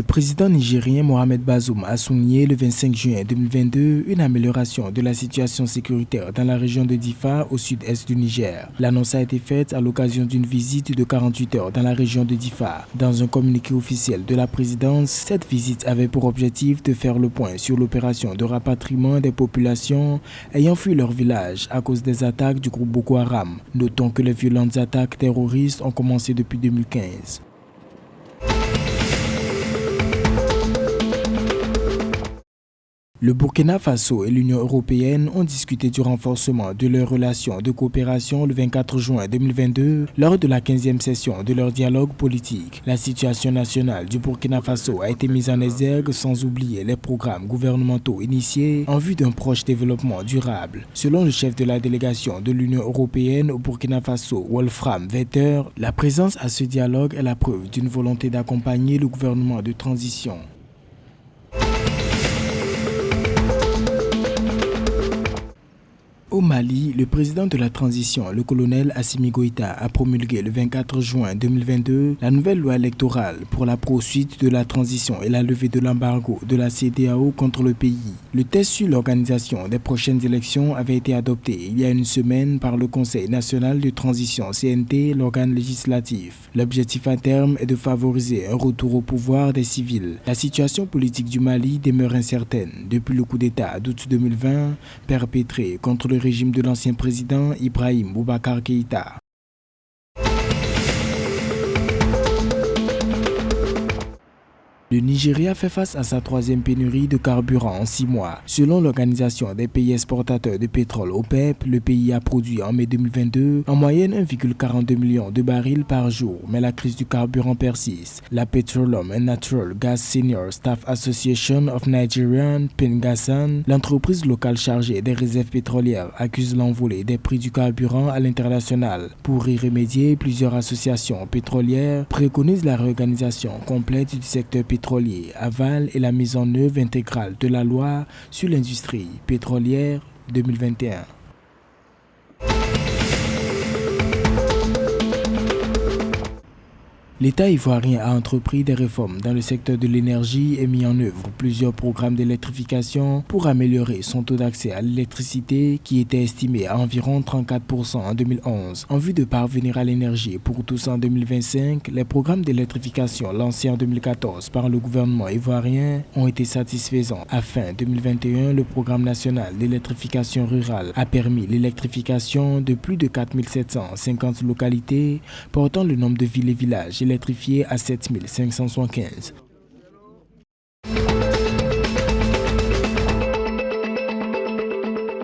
Le président nigérien Mohamed Bazoum a souligné le 25 juin 2022 une amélioration de la situation sécuritaire dans la région de Difa au sud-est du Niger. L'annonce a été faite à l'occasion d'une visite de 48 heures dans la région de Difa. Dans un communiqué officiel de la présidence, cette visite avait pour objectif de faire le point sur l'opération de rapatriement des populations ayant fui leur village à cause des attaques du groupe Boko Haram. Notons que les violentes attaques terroristes ont commencé depuis 2015. Le Burkina Faso et l'Union européenne ont discuté du renforcement de leurs relations de coopération le 24 juin 2022 lors de la 15e session de leur dialogue politique. La situation nationale du Burkina Faso a été mise en exergue sans oublier les programmes gouvernementaux initiés en vue d'un proche développement durable. Selon le chef de la délégation de l'Union européenne au Burkina Faso, Wolfram Vetter, la présence à ce dialogue est la preuve d'une volonté d'accompagner le gouvernement de transition. Au Mali, le président de la transition, le colonel Assimi Goïta, a promulgué le 24 juin 2022 la nouvelle loi électorale pour la poursuite de la transition et la levée de l'embargo de la CEDEAO contre le pays. Le texte sur l'organisation des prochaines élections avait été adopté il y a une semaine par le Conseil national de transition CNT, l'organe législatif. L'objectif à terme est de favoriser un retour au pouvoir des civils. La situation politique du Mali demeure incertaine depuis le coup d'État d'août 2020 perpétré contre le régime de l'ancien président Ibrahim Boubacar Keïta. Le Nigeria fait face à sa troisième pénurie de carburant en 6 mois. Selon l'Organisation des pays exportateurs de pétrole OPEP, le pays a produit en mai 2022 en moyenne 1,42 million de barils par jour, mais la crise du carburant persiste. La Petroleum and Natural Gas Senior Staff Association of Nigerian, PENGASAN, l'entreprise locale chargée des réserves pétrolières, accuse l'envolée des prix du carburant à l'international. Pour y remédier, plusieurs associations pétrolières préconisent la réorganisation complète du secteur pétrolier aval et la mise en œuvre intégrale de la loi sur l'industrie pétrolière 2021. L'État ivoirien a entrepris des réformes dans le secteur de l'énergie et mis en œuvre plusieurs programmes d'électrification pour améliorer son taux d'accès à l'électricité qui était estimé à environ 34% en 2011. En vue de parvenir à l'énergie pour tous en 2025, les programmes d'électrification lancés en 2014 par le gouvernement ivoirien ont été satisfaisants. À fin 2021, le programme national d'électrification rurale a permis l'électrification de plus de 4750 localités, portant le nombre de villes et villages électrifiés à 7575.